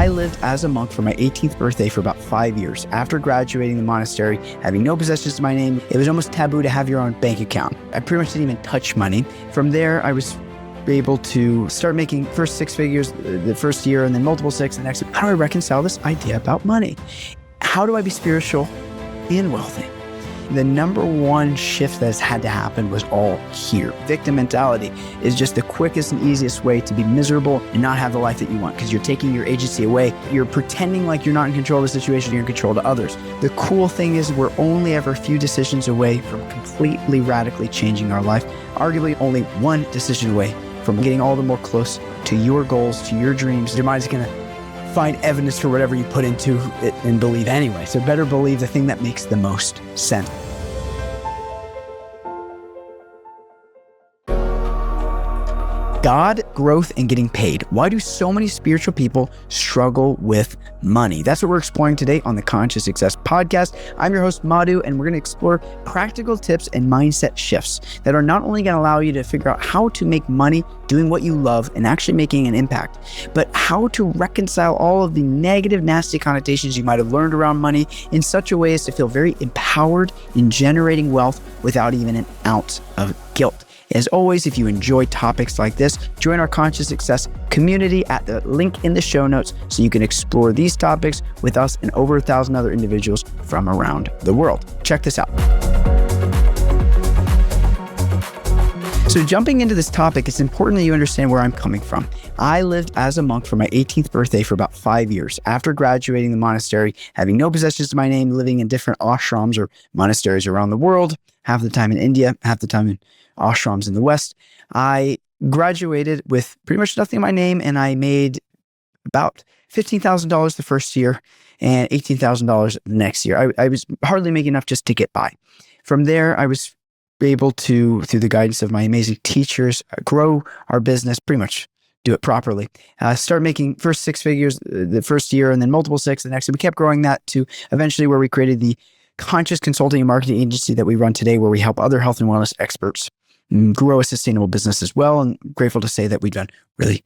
I lived as a monk for my 18th birthday for about 5 years. After graduating the monastery, having no possessions to my name, it was almost taboo to have your own bank account. I pretty much didn't even touch money. From there, I was able to start making first 6 figures the first year and then multiple six the next. How do I reconcile this idea about money? How do I be spiritual and wealthy? The number one shift that has had to happen was all here. Victim mentality is just the quickest and easiest way to be miserable and not have the life that you want, because you're taking your agency away. You're pretending like you're not in control of the situation, you're in control to others. The cool thing is we're only ever a few decisions away from completely radically changing our life. Arguably only one decision away from getting all the more close to your goals, to your dreams. Your mind's going to find evidence for whatever you put into it and believe anyway. So better believe the thing that makes the most sense. God, growth, and getting paid. Why do so many spiritual people struggle with money? That's what we're exploring today on the Conscious Success Podcast. I'm your host, Madhu, and we're going to explore practical tips and mindset shifts that are not only going to allow you to figure out how to make money doing what you love and actually making an impact, but how to reconcile all of the negative, nasty connotations you might have learned around money in such a way as to feel very empowered in generating wealth without even an ounce of guilt. As always, if you enjoy topics like this, join our Conscious Success community at the link in the show notes so you can explore these topics with us and over 1,000 other individuals from around the world. Check this out. So jumping into this topic, it's important that you understand where I'm coming from. I lived as a monk for my 18th birthday for about 5 years. After graduating the monastery, having no possessions to my name, living in different ashrams or monasteries around the world, half the time in India, half the time in ashrams in the West, I graduated with pretty much nothing in my name, and I made about $15,000 the first year and $18,000 the next year. I was hardly making enough just to get by. From there, I was able to, through the guidance of my amazing teachers, grow our business, pretty much do it properly. Start making first 6 figures the first year and then multiple six the next. And we kept growing that to eventually where we created the conscious consulting and marketing agency that we run today, where we help other health and wellness experts grow a sustainable business as well. And grateful to say that we've done really,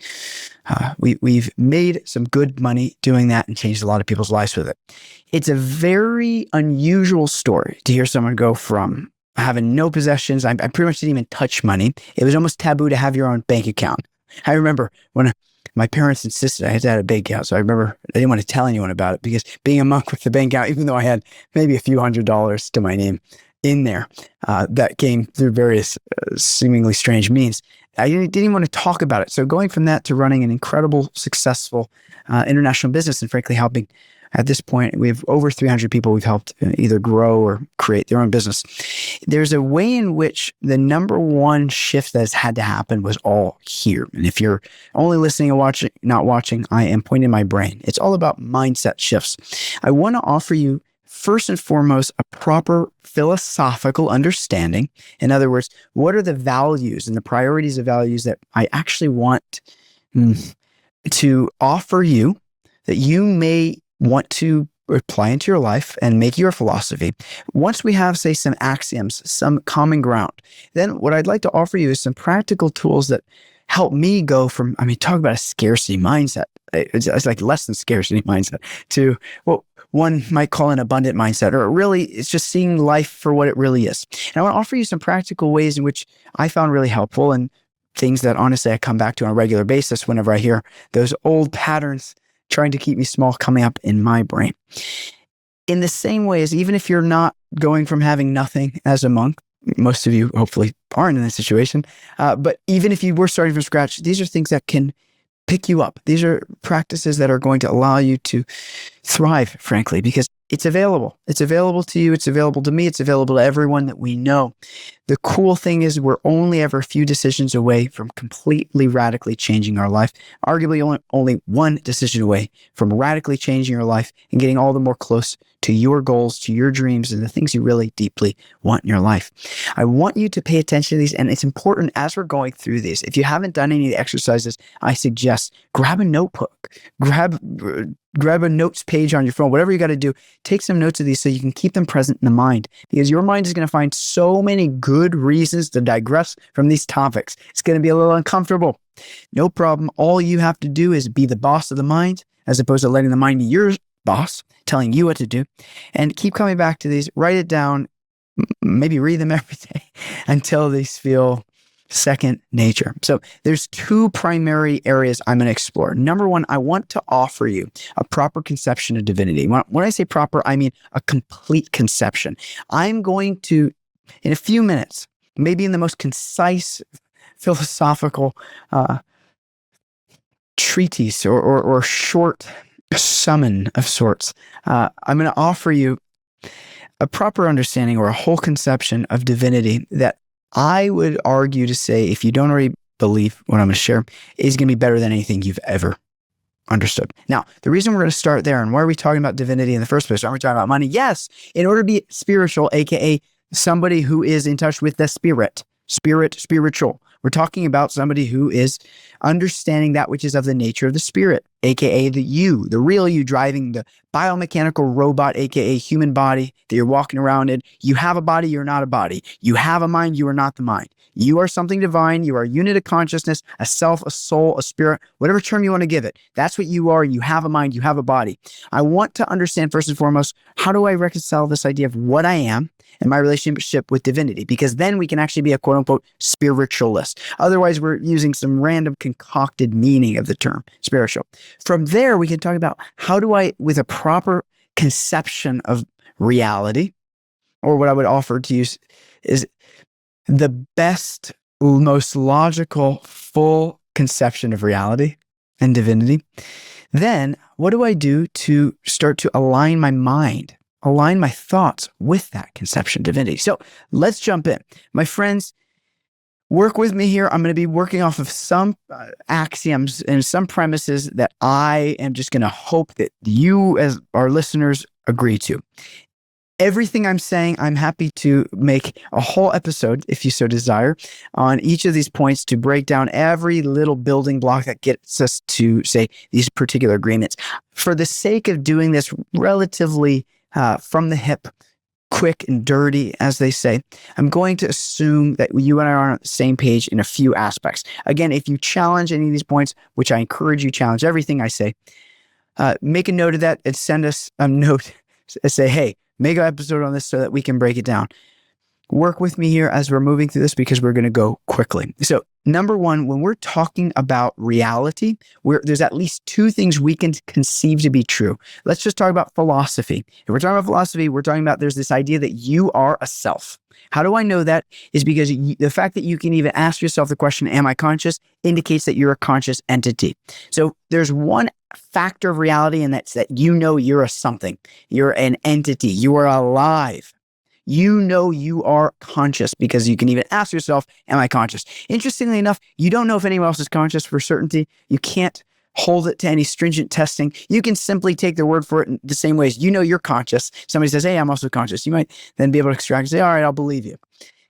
we've made some good money doing that and changed a lot of people's lives with it. It's a very unusual story to hear someone go from having no possessions. I pretty much didn't even touch money. It was almost taboo to have your own bank account. I remember when my parents insisted I had to have a bank account. So I remember I didn't want to tell anyone about it, because being a monk with the bank account, even though I had maybe a few $100s to my name in there, that came through various seemingly strange means, I didn't even want to talk about it. So going from that to running an incredible, successful international business, and frankly helping, at this point, we have over 300 people we've helped either grow or create their own business. There's a way in which the number one shift that has had to happen was all here. And if you're only listening and watching, not watching, I am pointing my brain. It's all about mindset shifts. I want to offer you, first and foremost, a proper philosophical understanding. In other words, what are the values and the priorities of values that I actually want to offer you that you may want to apply into your life and make your philosophy. Once we have, say, some axioms, some common ground, then what I'd like to offer you is some practical tools that help me go from, talk about a scarcity mindset. It's like less than scarcity mindset to what one might call an abundant mindset, or really it's just seeing life for what it really is. And I want to offer you some practical ways in which I found really helpful, and things that honestly I come back to on a regular basis whenever I hear those old patterns trying to keep me small coming up in my brain. In the same way as, even if you're not going from having nothing as a monk, most of you hopefully aren't in this situation, but even if you were starting from scratch, these are things that can pick you up. These are practices that are going to allow you to thrive, frankly, because it's available. It's available to you. It's available to me. It's available to everyone that we know. The cool thing is we're only ever a few decisions away from completely radically changing our life. Arguably only one decision away from radically changing your life and getting all the more close to your goals, to your dreams, and the things you really deeply want in your life. I want you to pay attention to these, and it's important as we're going through these. If you haven't done any of the exercises, I suggest grab a notebook, grab a notes page on your phone, whatever you got to do, take some notes of these so you can keep them present in the mind, because your mind is going to find so many good reasons to digress from these topics. It's going to be a little uncomfortable. No problem. All you have to do is be the boss of the mind, as opposed to letting the mind be your boss, telling you what to do. And keep coming back to these, write it down, maybe read them every day until these feel second nature. So there's two primary areas I'm going to explore. Number one, I want to offer you a proper conception of divinity. When I say proper, I mean a complete conception. I'm going to, in a few minutes, maybe in the most concise philosophical treatise or short summon of sorts, I'm going to offer you a proper understanding or a whole conception of divinity that I would argue to say, if you don't already believe what I'm going to share, is going to be better than anything you've ever understood. Now, the reason we're going to start there, and why are we talking about divinity in the first place? Aren't we talking about money? Yes, in order to be spiritual, aka somebody who is in touch with the spiritual. We're talking about somebody who is understanding that which is of the nature of the spirit, aka the you, the real you, driving the biomechanical robot, aka human body that you're walking around in. You have a body, you're not a body. You have a mind, you are not the mind. You are something divine. You are a unit of consciousness, a self, a soul, a spirit, whatever term you want to give it. That's what you are. You have a mind, you have a body. I want to understand first and foremost, how do I reconcile this idea of what I am and my relationship with divinity? Because then we can actually be a quote unquote spiritualist. Otherwise, we're using some random concocted meaning of the term spiritual. From there, we can talk about how do I, with a proper conception of reality, or what I would offer to you is the best, most logical, full conception of reality and divinity. Then what do I do to start to align my mind, align my thoughts with that conception of divinity? So let's jump in. My friends, work with me here. I'm going to be working off of some axioms and some premises that I am just going to hope that you as our listeners agree to. Everything I'm saying, I'm happy to make a whole episode, if you so desire, on each of these points to break down every little building block that gets us to, say, these particular agreements. For the sake of doing this relatively from the hip, quick and dirty, as they say, I'm going to assume that you and I are on the same page in a few aspects. Again, if you challenge any of these points, which I encourage you, challenge everything I say, make a note of that and send us a note and say, hey, make an episode on this so that we can break it down. Work with me here as we're moving through this because we're going to go quickly. So number one, when we're talking about reality, there's at least two things we can conceive to be true. Let's just talk about philosophy. If we're talking about philosophy, we're talking about there's this idea that you are a self. How do I know that? Is because the fact that you can even ask yourself the question, am I conscious, indicates that you're a conscious entity. So there's one factor of reality, and that's that you know you're a something. You're an entity. You are alive. You know you are conscious because you can even ask yourself, am I conscious? Interestingly enough, you don't know if anyone else is conscious for certainty. You can't hold it to any stringent testing. You can simply take their word for it in the same way as you know you're conscious. Somebody says, hey, I'm also conscious. You might then be able to extract and say, all right, I'll believe you.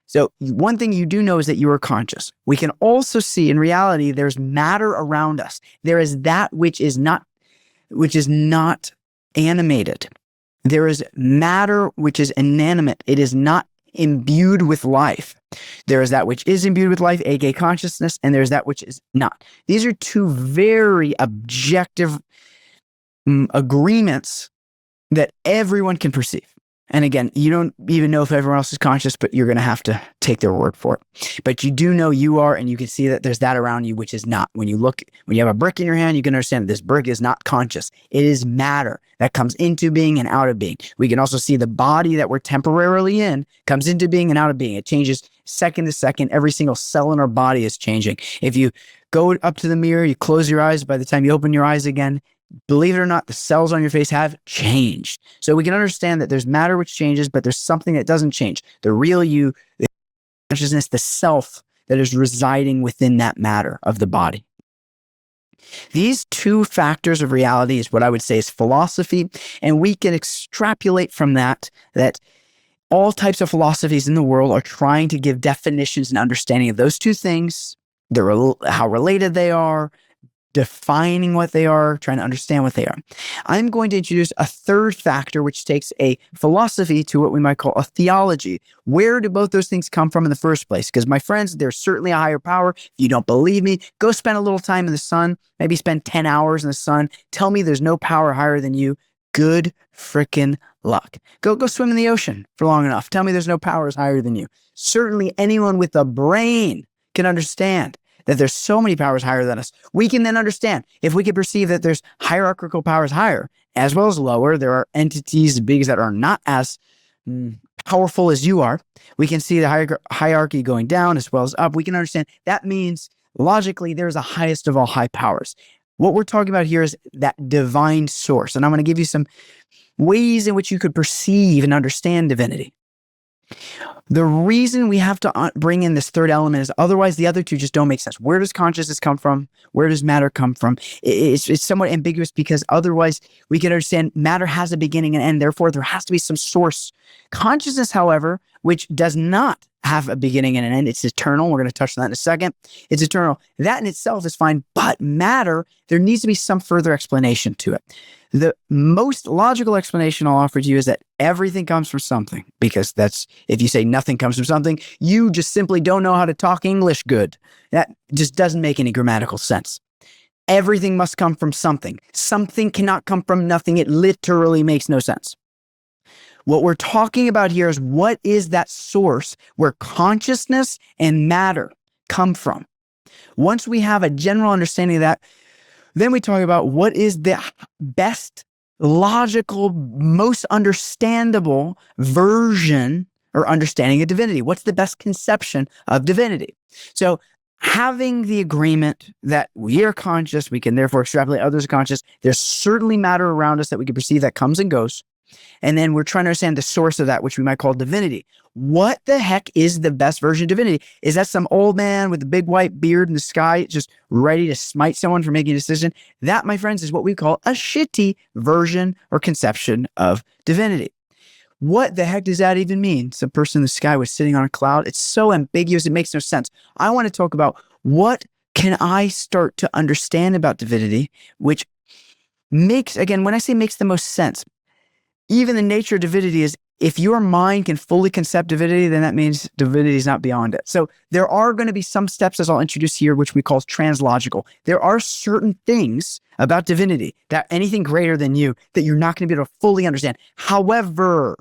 So one thing you do know is that you are conscious. We can also see in reality, there's matter around us. There is that which is not animated. There is matter which is inanimate. It is not imbued with life. There is that which is imbued with life, aka consciousness, and there's that which is not. These are two very objective agreements that everyone can perceive. And again, you don't even know if everyone else is conscious, but you're going to have to take their word for it. But you do know you are, and you can see that there's that around you, which is not. When you have a brick in your hand, you can understand this brick is not conscious. It is matter that comes into being and out of being. We can also see the body that we're temporarily in comes into being and out of being. It changes second to second. Every single cell in our body is changing. If you go up to the mirror, you close your eyes, by the time you open your eyes again, believe it or not, the cells on your face have changed. So we can understand that there's matter which changes, but there's something that doesn't change. The real you, the consciousness, the self that is residing within that matter of the body. These two factors of reality is what I would say is philosophy. And we can extrapolate from that all types of philosophies in the world are trying to give definitions and understanding of those two things, how related they are, defining what they are, trying to understand what they are. I'm going to introduce a third factor, which takes a philosophy to what we might call a theology. Where do both those things come from in the first place? Because my friends, there's certainly a higher power. If you don't believe me, go spend a little time in the sun, maybe spend 10 hours in the sun. Tell me there's no power higher than you. Good frickin' luck. Go swim in the ocean for long enough. Tell me there's no powers higher than you. Certainly anyone with a brain can understand that there's so many powers higher than us. We can then understand if we can perceive that there's hierarchical powers higher as well as lower. There are entities big that are not as powerful as you are. We can see the hierarchy going down as well as up. We can understand that means logically there's a highest of all high powers. What we're talking about here is that divine source. And I'm going to give you some ways in which you could perceive and understand divinity. The reason we have to bring in this third element is otherwise the other two just don't make sense. Where does consciousness come from? Where does matter come from? It's somewhat ambiguous because otherwise we can understand matter has a beginning and end. Therefore, there has to be some source. Consciousness, however, which does not have a beginning and an end, it's eternal. We're going to touch on that in a second. It's eternal. That in itself is fine, but matter, there needs to be some further explanation to it. The most logical explanation I'll offer to you is that everything comes from something, because that's, if you say nothing comes from something, you just simply don't know how to talk English good. That just doesn't make any grammatical sense. Everything must come from something. Something cannot come from nothing. It literally makes no sense. What we're talking about here is what is that source where consciousness and matter come from. Once we have a general understanding of that, then we talk about what is the best logical, most understandable version or understanding of divinity. What's the best conception of divinity? So having the agreement that we are conscious, we can therefore extrapolate others are conscious. There's certainly matter around us that we can perceive that comes and goes. And then we're trying to understand the source of that, which we might call divinity. What the heck is the best version of divinity? Is that some old man with a big white beard in the sky just ready to smite someone for making a decision? That, my friends, is what we call a shitty version or conception of divinity. What the heck does that even mean? Some person in the sky was sitting on a cloud. It's so ambiguous. It makes no sense. I want to talk about what can I start to understand about divinity, which makes, again, when I say makes the most sense, even the nature of divinity is if your mind can fully concept divinity, then that means divinity is not beyond it. So there are going to be some steps, as I'll introduce here, which we call translogical. There are certain things about divinity that anything greater than you that you're not going to be able to fully understand. However,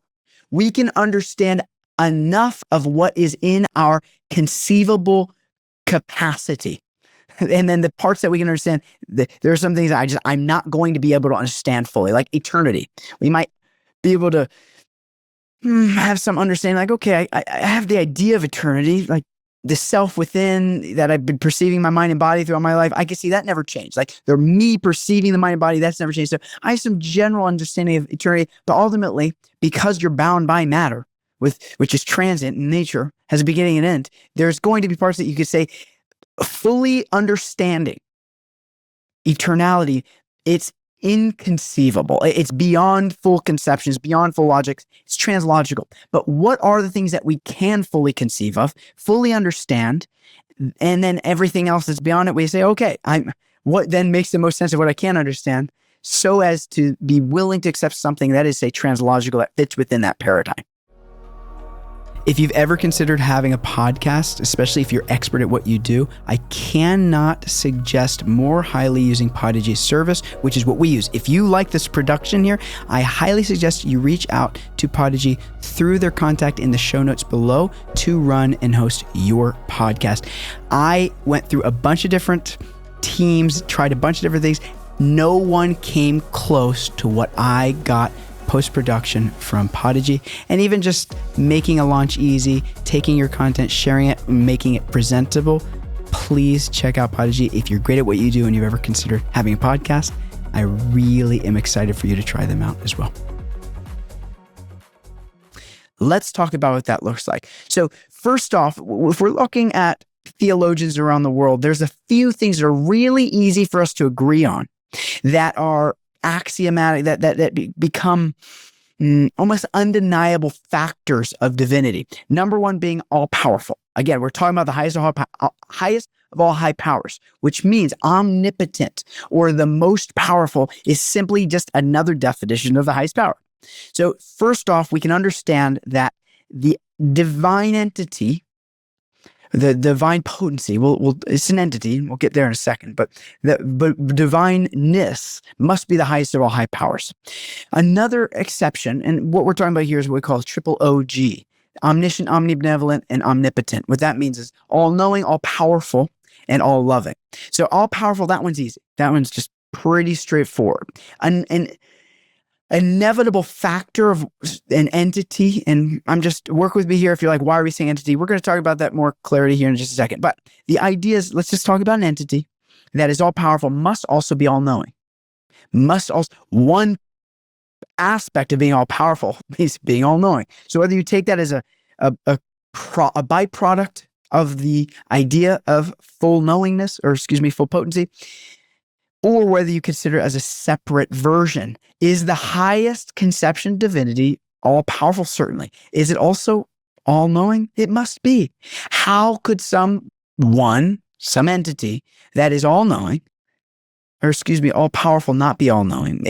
we can understand enough of what is in our conceivable capacity. And then the parts that we can understand, there are some things that I'm not going to be able to understand fully, like eternity. We might be able to have some understanding, like, okay, I have the idea of eternity, like the self within that I've been perceiving my mind and body throughout my life. I can see that never changed. Like me perceiving the mind and body, that's never changed. So I have some general understanding of eternity, but ultimately, because you're bound by matter, which is transient in nature, has a beginning and end, there's going to be parts that you could say, fully understanding eternality, it's inconceivable. It's beyond full conceptions, beyond full logics. It's translogical. But what are the things that we can fully conceive of, fully understand, and then everything else that's beyond it, we say, okay, what then makes the most sense of what I can understand, so as to be willing to accept something that is, say, translogical, that fits within that paradigm. If you've ever considered having a podcast, especially if you're expert at what you do, I cannot suggest more highly using Podigy's service, which is what we use. If you like this production here, I highly suggest you reach out to Podigy through their contact in the show notes below to run and host your podcast. I went through a bunch of different teams, tried a bunch of different things. No one came close to what I got post-production from Podigy, and even just making a launch easy, taking your content, sharing it, making it presentable. Please check out Podigy if you're great at what you do and you've ever considered having a podcast. I really am excited for you to try them out as well. Let's talk about what that looks like. So first off, if we're looking at theologians around the world, there's a few things that are really easy for us to agree on that are axiomatic, that become almost undeniable factors of divinity. Number one being all powerful. Again, we're talking about the highest of all high powers, which means omnipotent or the most powerful is simply just another definition of the highest power. So first off, we can understand that the divine entity, the divine potency, it's an entity, we'll get there in a second, but the divineness must be the highest of all high powers. Another exception, and what we're talking about here is what we call triple OG, omniscient, omnibenevolent, and omnipotent. What that means is all-knowing, all-powerful, and all-loving. So all-powerful, that one's easy. That one's just pretty straightforward. An inevitable factor of an entity, and I'm just, work with me here if you're like, why are we saying entity? We're going to talk about that more clarity here in just a second. But the idea is, let's just talk about an entity that is all-powerful, must also be all-knowing. Must also, one aspect of being all-powerful is being all-knowing. So whether you take that as a byproduct of the idea of full knowingness, or full potency, or whether you consider it as a separate version, is the highest conception of divinity all-powerful? Certainly. Is it also all-knowing? It must be. How could some entity that is all-knowing, or all-powerful, not be all-knowing?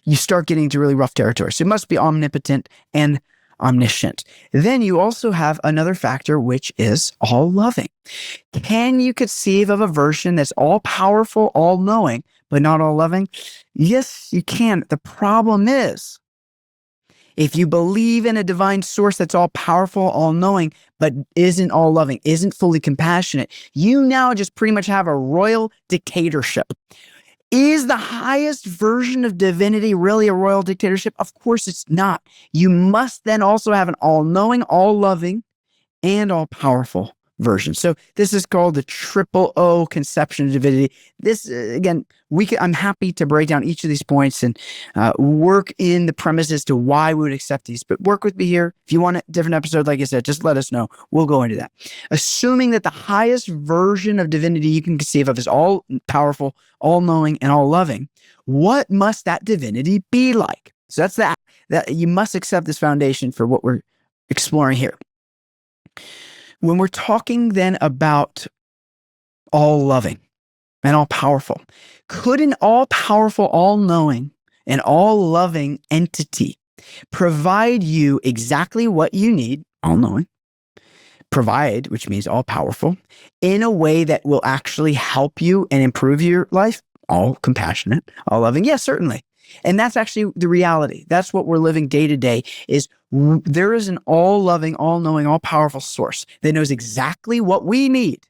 You start getting to really rough territory. So it must be omnipotent and omniscient. Then you also have another factor, which is all-loving. Can you conceive of a version that's all-powerful, all-knowing, but not all-loving? Yes, you can. The problem is, if you believe in a divine source that's all-powerful, all-knowing, but isn't all-loving, isn't fully compassionate, you now just pretty much have a royal dictatorship. Is the highest version of divinity really a royal dictatorship? Of course it's not. You must then also have an all-knowing, all-loving, and all-powerful version. So this is called the triple O conception of divinity. This, again, I'm happy to break down each of these points and work in the premises to why we would accept these. But work with me here. If you want a different episode, like I said, just let us know. We'll go into that. Assuming that the highest version of divinity you can conceive of is all-powerful, all-knowing, and all-loving, what must that divinity be like? So that's that you must accept this foundation for what we're exploring here. When we're talking then about all-loving and all-powerful, could an all-powerful, all-knowing, and all-loving entity provide you exactly what you need, all-knowing, provide, which means all-powerful, in a way that will actually help you and improve your life? All-compassionate, all-loving? Yes, certainly. And that's actually the reality. That's what we're living day to day, is there is an all-loving, all-knowing, all-powerful source that knows exactly what we need,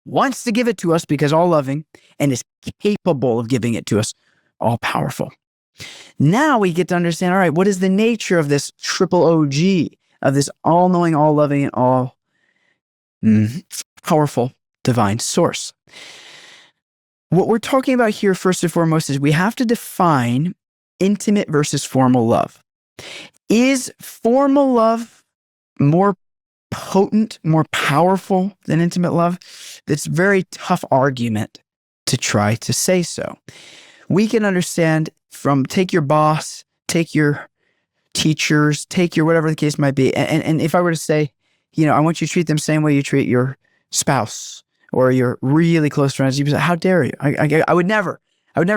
wants to give it to us because all-loving, and is capable of giving it to us, all-powerful. Now we get to understand, all right, what is the nature of this triple OG, of this all-knowing, all-loving, and all-powerful divine source? What we're talking about here, first and foremost, is we have to define intimate versus formal love. Is formal love more potent, more powerful than intimate love? That's a very tough argument to try to say so. We can understand from, take your boss, take your teachers, take your whatever the case might be. And if I were to say, I want you to treat them the same way you treat your spouse or your really close friends, you'd be like, how dare you? I would never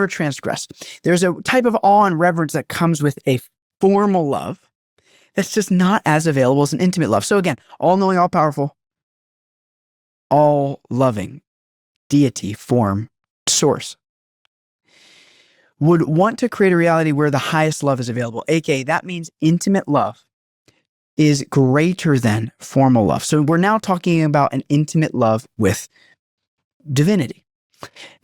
transgress. There's a type of awe and reverence that comes with a formal love that's just not as available as an intimate love. So again, all-knowing, all-powerful, all-loving, deity, form, source, would want to create a reality where the highest love is available. AKA, that means intimate love is greater than formal love. So we're now talking about an intimate love with divinity.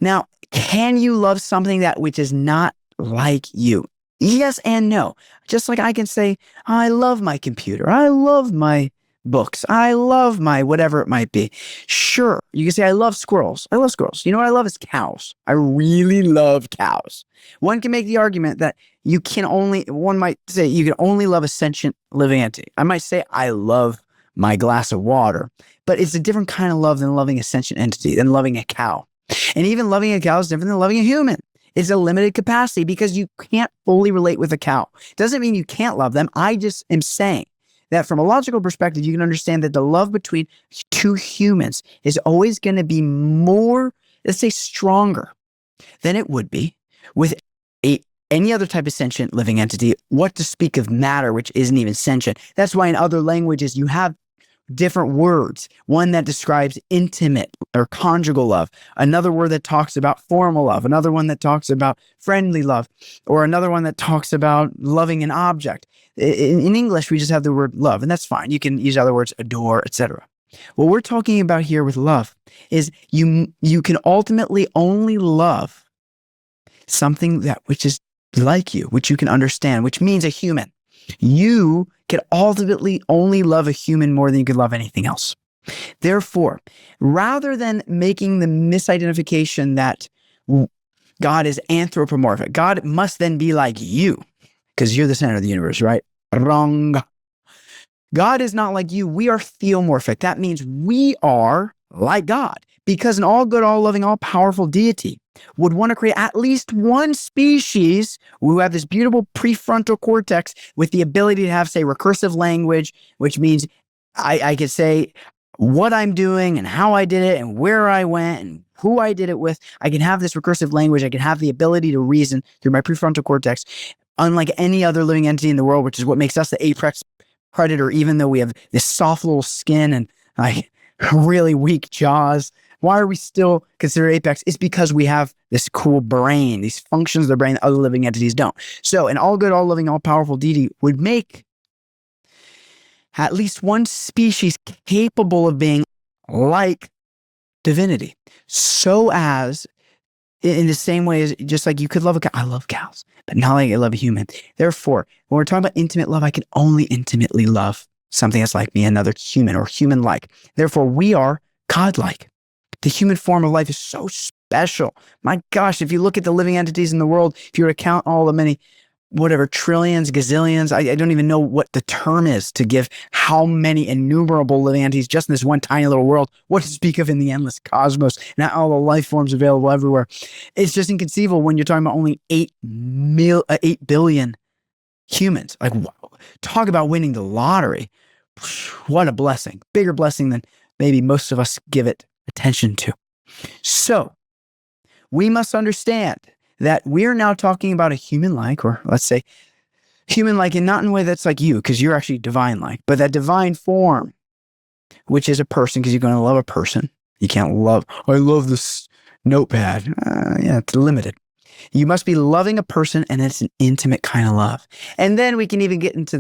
Now, can you love something that which is not like you? Yes and no. Just like I can say, I love my computer. I love my books. I love my whatever it might be. Sure, you can say, I love squirrels. I love squirrels. You know what I love is cows. I really love cows. One can make the argument that one might say you can only love a sentient living entity. I might say, I love my glass of water, but it's a different kind of love than loving a sentient entity, than loving a cow. And even loving a cow is different than loving a human. It's a limited capacity because you can't fully relate with a cow. Doesn't mean you can't love them. I just am saying that from a logical perspective, you can understand that the love between two humans is always going to be more, let's say, stronger than it would be with any other type of sentient living entity, what to speak of matter, which isn't even sentient. That's why in other languages, you have different words, one that describes intimate or conjugal love, another word that talks about formal love, another one that talks about friendly love, or another one that talks about loving an object. In English, we just have the word love, and that's fine. You can use other words, adore, etc. What we're talking about here with love is you can ultimately only love something that which is like you, which you can understand, which means a human. You can ultimately only love a human more than you could love anything else. Therefore, rather than making the misidentification that God is anthropomorphic, God must then be like you, because you're the center of the universe, right? Wrong. God is not like you. We are theomorphic. That means we are like God, because an all good, all loving, all powerful deity would want to create at least one species who have this beautiful prefrontal cortex with the ability to have, say, recursive language, which means I could say what I'm doing and how I did it and where I went and who I did it with. I can have this recursive language. I can have the ability to reason through my prefrontal cortex, unlike any other living entity in the world, which is what makes us the apex predator, even though we have this soft little skin and like really weak jaws. Why are we still considered apex? It's because we have this cool brain, these functions of the brain that other living entities don't. So an all good, all loving, all powerful deity would make at least one species capable of being like divinity. So as in the same way as just like you could love a cow. I love cows, but not like I love a human. Therefore, when we're talking about intimate love, I can only intimately love something that's like me, another human or human-like. Therefore, we are godlike. The human form of life is so special. My gosh, if you look at the living entities in the world, if you were to count all the many, whatever, trillions, gazillions, I don't even know what the term is to give how many innumerable living entities just in this one tiny little world, what to speak of in the endless cosmos, and all the life forms available everywhere. It's just inconceivable when you're talking about only 8 billion humans. Like, wow. Talk about winning the lottery. What a blessing. Bigger blessing than maybe most of us give it attention to. So we must understand that we're now talking about a human-like, or let's say human-like, and not in a way that's like you, because you're actually divine-like, but that divine form, which is a person, because you're going to love a person. You can't love, I love this notepad. Yeah, it's limited. You must be loving a person, and it's an intimate kind of love. And then we can even get into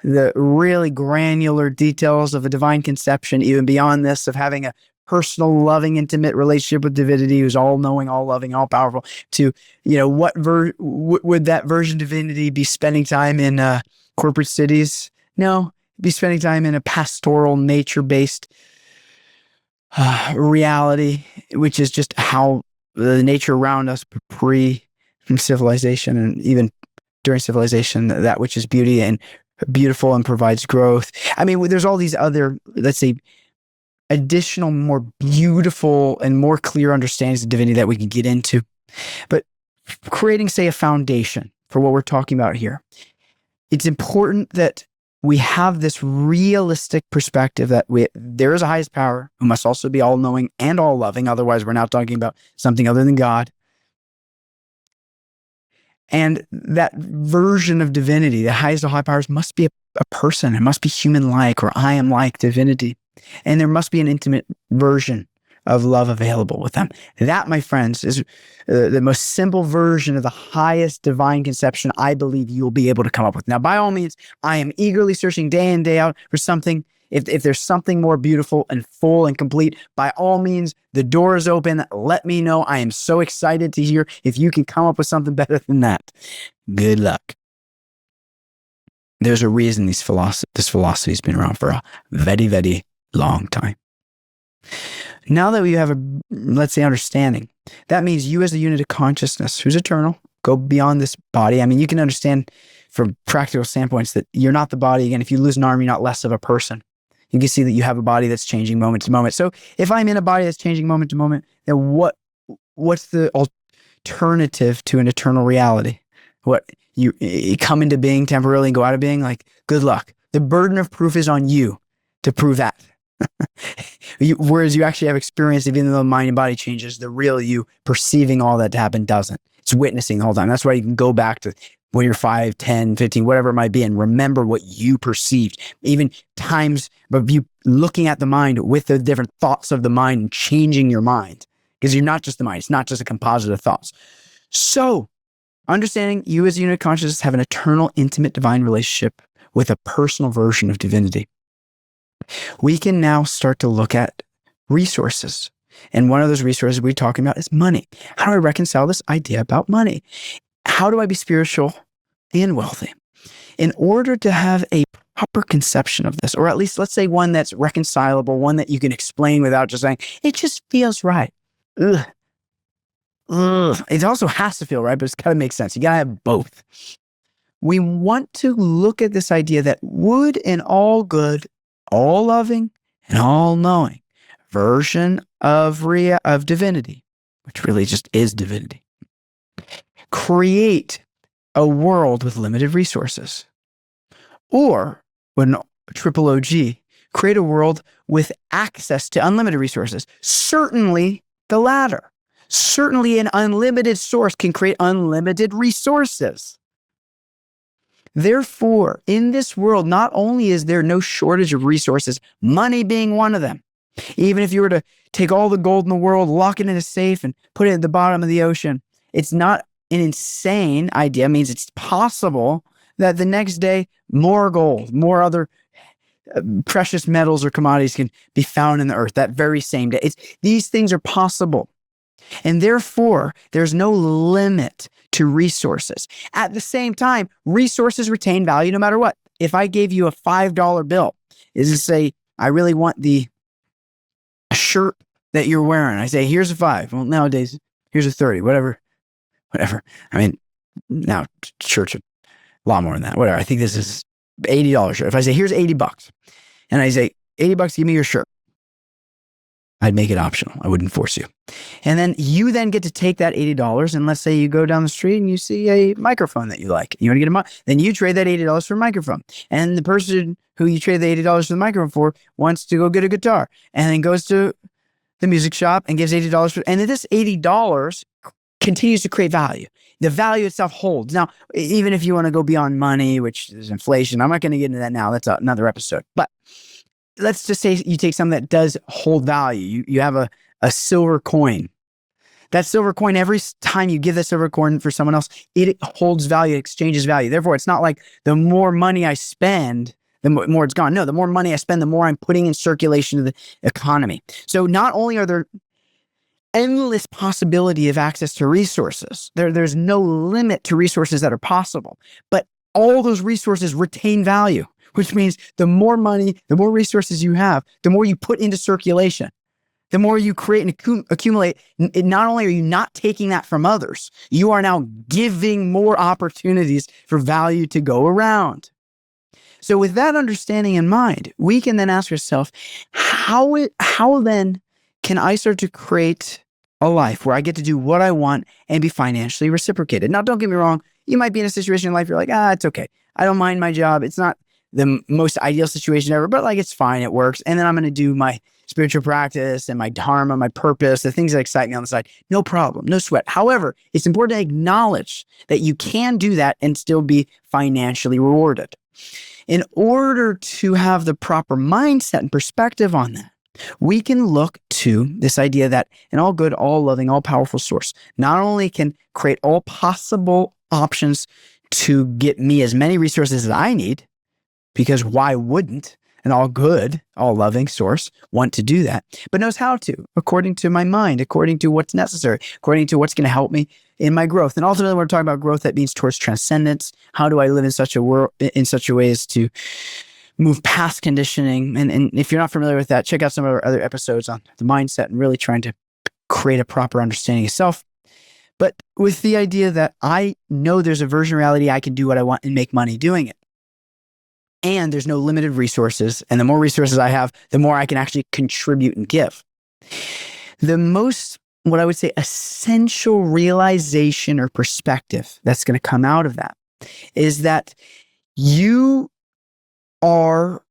the really granular details of a divine conception, even beyond this, of having a personal, loving, intimate relationship with divinity who's all-knowing, all-loving, all-powerful, to, what would that version of divinity be spending time in corporate cities? No, be spending time in a pastoral, nature-based reality, which is just how the nature around us pre-civilization and even during civilization, that which is beauty and beautiful and provides growth. I mean, there's all these other, let's say, additional, more beautiful and more clear understandings of divinity that we can get into. But creating, say, a foundation for what we're talking about here, it's important that we have this realistic perspective that there is a highest power who must also be all-knowing and all-loving. Otherwise, we're now talking about something other than God. And that version of divinity, the highest of high powers, must be a person. It must be human-like, or I am like divinity. And there must be an intimate version of love available with them. That, my friends, is the most simple version of the highest divine conception I believe you'll be able to come up with. Now, by all means, I am eagerly searching day in, day out for something. If there's something more beautiful and full and complete, by all means, the door is open. Let me know. I am so excited to hear if you can come up with something better than that. Good luck. There's a reason this philosophy has been around for a very, very long time. Now that we have let's say, understanding, that means you as the unit of consciousness who's eternal, go beyond this body. I mean, you can understand from practical standpoints that you're not the body. Again, if you lose an arm, you're not less of a person. You can see that you have a body that's changing moment to moment. So if I'm in a body that's changing moment to moment, then what's the alternative to an eternal reality? What, you come into being temporarily and go out of being? Like, good luck. The burden of proof is on you to prove that. Whereas you actually have experience, even though the mind and body changes, the real you perceiving all that to happen doesn't. It's witnessing the whole time. That's why you can go back to when you're 5, 10, 15, whatever it might be, and remember what you perceived. Even times of you looking at the mind with the different thoughts of the mind and changing your mind. Because you're not just the mind. It's not just a composite of thoughts. So, understanding you as a unit of consciousness have an eternal, intimate, divine relationship with a personal version of divinity. We can now start to look at resources. And one of those resources we're talking about is money. How do I reconcile this idea about money? How do I be spiritual and wealthy? In order to have a proper conception of this, or at least let's say one that's reconcilable, one that you can explain without just saying, it just feels right. Ugh. It also has to feel right, but it's got to make sense. You got to have both. We want to look at this idea that would an all good, all loving, and all knowing version of divinity, which really just is divinity, create a world with limited resources, or when triple OG, create a world with access to unlimited resources. Certainly the latter. Certainly an unlimited source can create unlimited resources. Therefore, in this world, not only is there no shortage of resources, money being one of them. Even if you were to take all the gold in the world, lock it in a safe, and put it at the bottom of the ocean, it's not an insane idea. It means it's possible that the next day, more gold, more other precious metals or commodities can be found in the earth that very same day. These things are possible. And therefore, there's no limit to resources. At the same time, resources retain value no matter what. If I gave you a $5 bill, is to say, I really want the shirt that you're wearing. I say, here's a 5. Well, nowadays, here's a 30, whatever. I mean, now shirts are a lot more than that. Whatever. I think this is $80 shirt. If I say, here's $80, and I say, $80, give me your shirt, I'd make it optional. I wouldn't force you. And then you then get to take that $80, and let's say you go down the street and you see a microphone that you like. You want to get a mic, then you trade that $80 for a microphone. And the person who you trade the $80 for the microphone for wants to go get a guitar, and then goes to the music shop and gives $80 for, and this $80 continues to create value. The value itself holds. Now, even if you want to go beyond money, which is inflation, I'm not going to get into that now. That's another episode. But let's just say you take something that does hold value. You have a silver coin. That silver coin, every time you give that silver coin for someone else, it holds value, it exchanges value. Therefore, it's not like the more money I spend, the more it's gone. No, the more money I spend, the more I'm putting in circulation to the economy. So not only are there endless possibility of access to resources, there's no limit to resources that are possible, but all those resources retain value, which means the more money, the more resources you have, the more you put into circulation, the more you create and accumulate. Not only are you not taking that from others, you are now giving more opportunities for value to go around. So with that understanding in mind, we can then ask ourselves, how then can I start to create a life where I get to do what I want and be financially reciprocated? Now, don't get me wrong. You might be in a situation in life, you're like, it's okay. I don't mind my job. It's not the most ideal situation ever, but like, it's fine. It works. And then I'm going to do my spiritual practice and my dharma, my purpose, the things that excite me on the side. No problem, no sweat. However, it's important to acknowledge that you can do that and still be financially rewarded. In order to have the proper mindset and perspective on that, we can look to this idea that an all good, all loving, all powerful source not only can create all possible options to get me as many resources as I need, because why wouldn't an all good, all loving source want to do that, but knows how to, according to my mind, according to what's necessary, according to what's going to help me in my growth. And ultimately, when we're talking about growth, that means towards transcendence. How do I live in such a world, in such a way as to move past conditioning? And if you're not familiar with that, check out some of our other episodes on the mindset and really trying to create a proper understanding of self. But with the idea that I know there's a version of reality, I can do what I want and make money doing it. And there's no limited resources. And the more resources I have, the more I can actually contribute and give. The most, what I would say, essential realization or perspective that's going to come out of that is that you are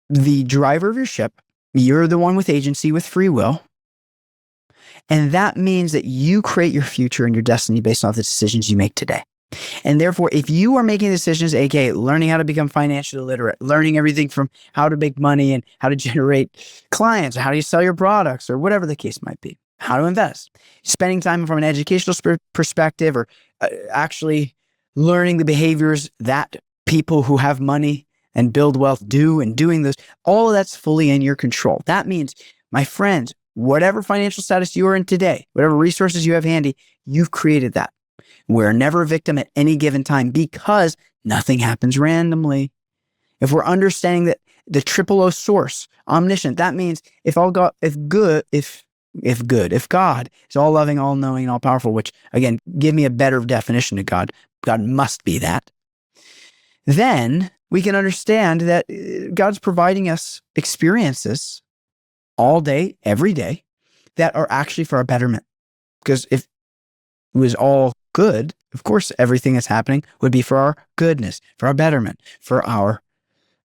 the driver of your ship. You're the one with agency, with free will. And that means that you create your future and your destiny based off the decisions you make today. And therefore, if you are making decisions, aka learning how to become financially literate, learning everything from how to make money and how to generate clients, how do you sell your products, or whatever the case might be, how to invest, spending time from an educational perspective, or actually learning the behaviors that people who have money and build wealth do, and doing those, all of that's fully in your control. That means, my friends, whatever financial status you are in today, whatever resources you have handy, you've created that. We're never a victim at any given time because nothing happens randomly. If we're understanding that the triple O source, omniscient, that means if God is all loving, all knowing, and all powerful, which again, give me a better definition of God. God must be that. Then we can understand that God's providing us experiences all day, every day, that are actually for our betterment. Because if it was all good, of course, everything that's happening would be for our goodness, for our betterment, for our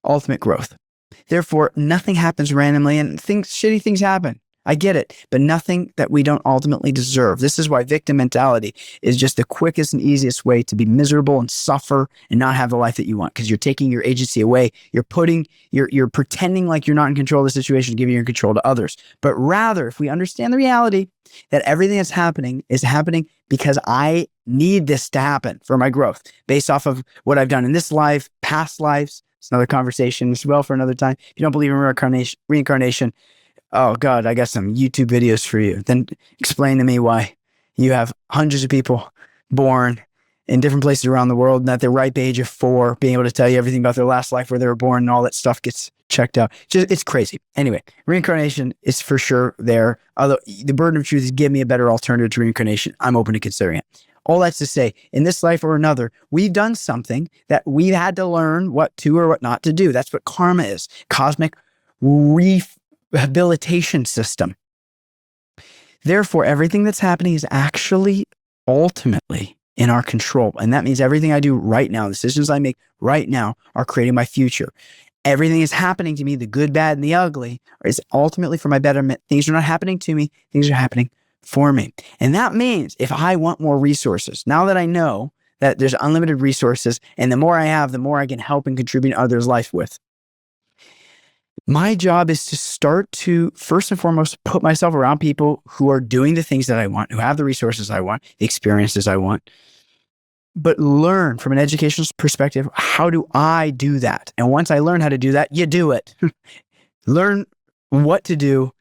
ultimate growth. Therefore, nothing happens randomly, and shitty things happen. I get it, but nothing that we don't ultimately deserve. This is why victim mentality is just the quickest and easiest way to be miserable and suffer and not have the life that you want, because you're taking your agency away. You're pretending like you're not in control of the situation, giving your control to others. But rather, if we understand the reality that everything that's happening is happening because I need this to happen for my growth, based off of what I've done in this life, past lives. It's another conversation as well for another time. If you don't believe in reincarnation, oh God, I got some YouTube videos for you. Then explain to me why you have hundreds of people born in different places around the world, and at the ripe age of 4, being able to tell you everything about their last life, where they were born, and all that stuff gets checked out. It's crazy. Anyway, reincarnation is for sure there. Although the burden of truth is, give me a better alternative to reincarnation, I'm open to considering it. All that's to say, in this life or another, we've done something that we've had to learn what to or what not to do. That's what karma is. Cosmic rehabilitation system. Therefore, everything that's happening is actually ultimately in our control. And that means everything I do right now, the decisions I make right now, are creating my future. Everything is happening to me, the good, bad, and the ugly, is ultimately for my betterment. Things are not happening to me, things are happening for me. And that means if I want more resources, now that I know that there's unlimited resources, and the more I have, the more I can help and contribute to others' life with, my job is to start to, first and foremost, put myself around people who are doing the things that I want, who have the resources I want, the experiences I want, but learn from an educational perspective, how do I do that? And once I learn how to do that, you do it. Learn what to do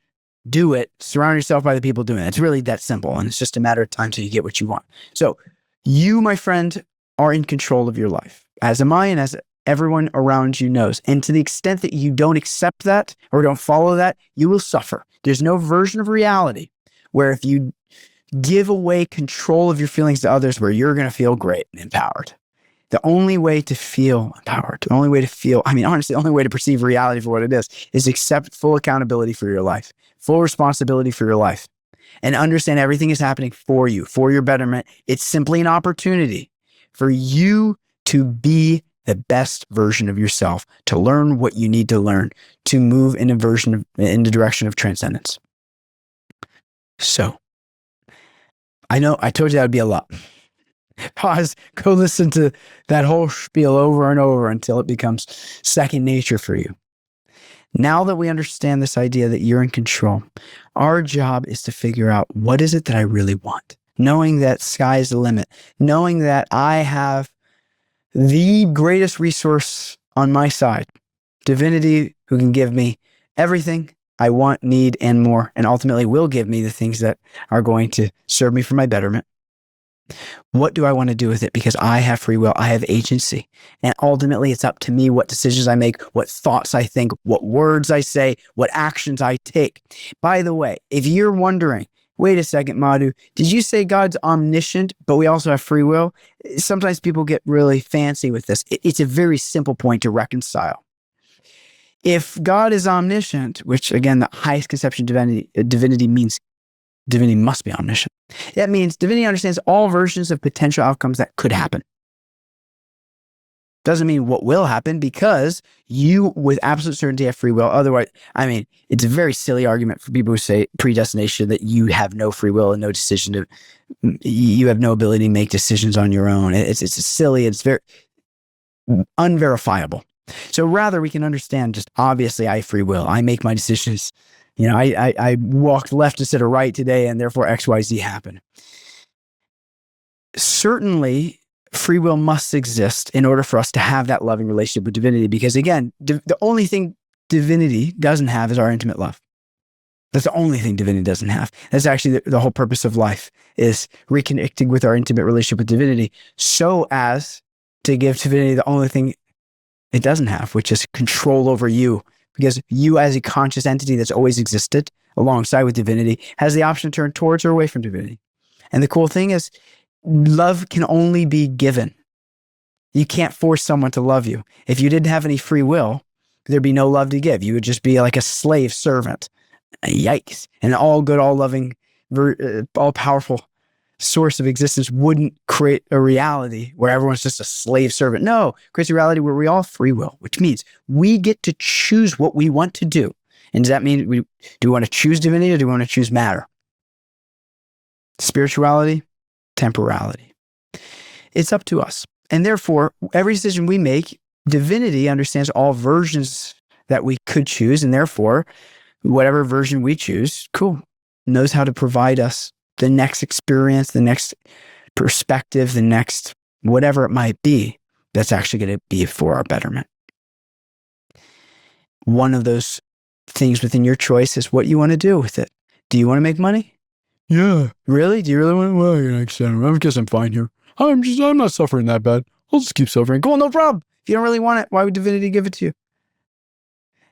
it, surround yourself by the people doing it. It's really that simple. And it's just a matter of time till you get what you want. So you, my friend, are in control of your life, as am I, and as everyone around you knows. And to the extent that you don't accept that or don't follow that, you will suffer. There's no version of reality where if you give away control of your feelings to others, where you're going to feel great and empowered. The only way to feel empowered, the only way to feel, honestly, the only way to perceive reality for what it is accept full accountability for your life, full responsibility for your life, and understand everything is happening for you, for your betterment. It's simply an opportunity for you to be the best version of yourself, to learn what you need to learn, to move in the direction of transcendence. So, I know I told you that would be a lot. Pause, go listen to that whole spiel over and over until it becomes second nature for you. Now that we understand this idea that you're in control, our job is to figure out, what is it that I really want? Knowing that sky's the limit, knowing that I have the greatest resource on my side, divinity, who can give me everything I want, need, and more, and ultimately will give me the things that are going to serve me for my betterment. What do I want to do with it? Because I have free will, I have agency. And ultimately, it's up to me what decisions I make, what thoughts I think, what words I say, what actions I take. By the way, if you're wondering, wait a second, Madhu, did you say God's omniscient, but we also have free will? Sometimes people get really fancy with this. It's a very simple point to reconcile. If God is omniscient, which again, the highest conception of divinity means divinity must be omniscient. That means divinity understands all versions of potential outcomes that could happen. Doesn't mean what will happen, because you with absolute certainty have free will. Otherwise, I mean, it's a very silly argument for people who say predestination, that you have no free will and no decision to, you have no ability to make decisions on your own. It's silly. It's very unverifiable. So rather, we can understand just obviously I have free will. I make my decisions. You know, I walked left instead of right today, and therefore X, Y, Z happened. Certainly, free will must exist in order for us to have that loving relationship with divinity, because again, the only thing divinity doesn't have is our intimate love. That's the only thing divinity doesn't have. That's actually the whole purpose of life, is reconnecting with our intimate relationship with divinity, so as to give divinity the only thing it doesn't have, which is control over you. Because you, as a conscious entity that's always existed alongside with divinity, has the option to turn towards or away from divinity. And the cool thing is, love can only be given. You can't force someone to love you. If you didn't have any free will, there'd be no love to give. You would just be like a slave servant. Yikes. And all good, all loving, all powerful source of existence wouldn't create a reality where everyone's just a slave servant. No, it creates a reality where we all have free will, which means we get to choose what we want to do. And does that mean do we want to choose divinity, or do we want to choose matter? Spirituality, temporality. It's up to us. And therefore, every decision we make, divinity understands all versions that we could choose. And therefore, whatever version we choose, cool, knows how to provide us the next experience, the next perspective, the next whatever it might be, that's actually going to be for our betterment. One of those things within your choice is what you want to do with it. Do you want to make money? Yeah. Really? Do you really want to? Well, I guess I'm fine here. I'm not suffering that bad. I'll just keep suffering. Cool, no problem. If you don't really want it, why would divinity give it to you?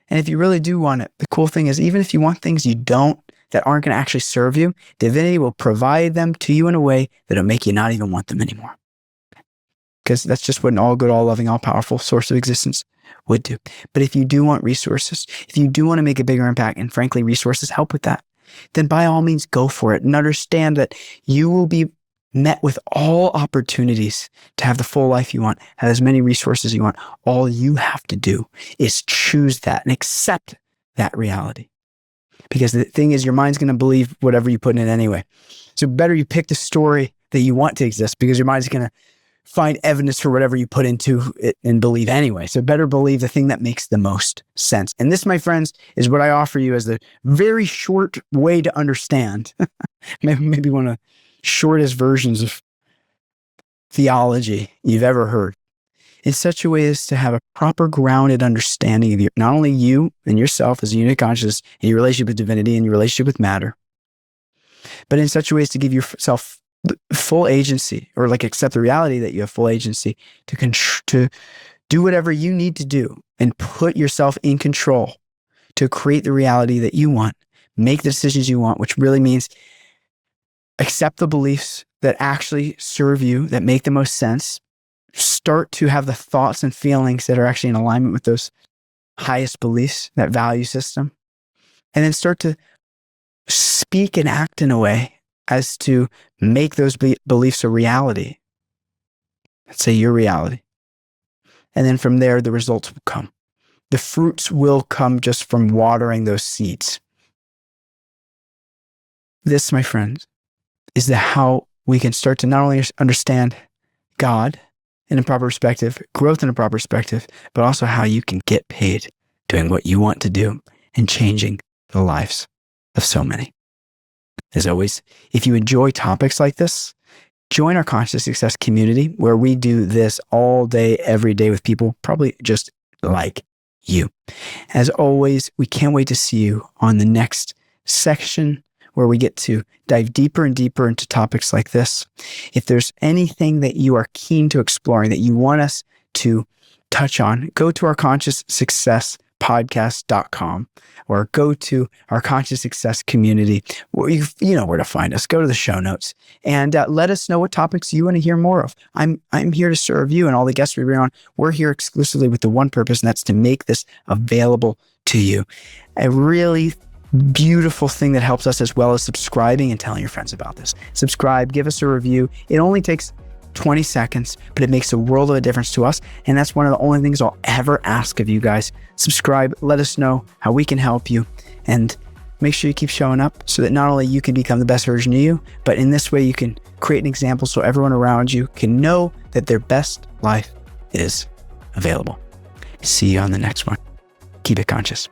And if you really do want it, the cool thing is, even if you want things you don't, that aren't going to actually serve you, divinity will provide them to you in a way that'll make you not even want them anymore. Because that's just what an all good, all loving, all powerful source of existence would do. But if you do want resources, if you do want to make a bigger impact, and frankly, resources help with that, then by all means go for it, and understand that you will be met with all opportunities to have the full life you want, have as many resources you want. All you have to do is choose that and accept that reality. Because the thing is, your mind's going to believe whatever you put in it anyway. So better you pick the story that you want to exist, because your mind's going to find evidence for whatever you put into it and believe anyway. So better believe the thing that makes the most sense. And this, my friends, is what I offer you as the very short way to understand. maybe one of the shortest versions of theology you've ever heard, in such a way as to have a proper grounded understanding of not only you and yourself as a unit consciousness, and your relationship with divinity and your relationship with matter, but in such a way as to give yourself full agency, or like accept the reality that you have full agency to do whatever you need to do and put yourself in control to create the reality that you want, make the decisions you want, which really means accept the beliefs that actually serve you, that make the most sense. Start to have the thoughts and feelings that are actually in alignment with those highest beliefs, that value system. And then start to speak and act in a way as to make those beliefs a reality. Let's say your reality. And then from there, the results will come. The fruits will come just from watering those seeds. This, my friends, is how we can start to not only understand God in a proper perspective, growth in a proper perspective, but also how you can get paid doing what you want to do and changing the lives of so many. As always, if you enjoy topics like this, join our Conscious Success community, where we do this all day, every day with people probably just like you. As always, we can't wait to see you on the next section, where we get to dive deeper and deeper into topics like this. If there's anything that you are keen to exploring, that you want us to touch on, go to our Conscious Success podcast.com, or go to our Conscious Success community. You know where to find us. Go to the show notes and let us know what topics you want to hear more of. I'm here to serve you and all the guests we bring on. We're here exclusively with the one purpose, and that's to make this available to you. A really beautiful thing that helps us, as well as subscribing and telling your friends about this. Subscribe, give us a review. It only takes 20 seconds, but it makes a world of a difference to us. And that's one of the only things I'll ever ask of you guys. Subscribe, let us know how we can help you, and make sure you keep showing up so that not only you can become the best version of you, but in this way you can create an example so everyone around you can know that their best life is available. See you on the next one. Keep it conscious.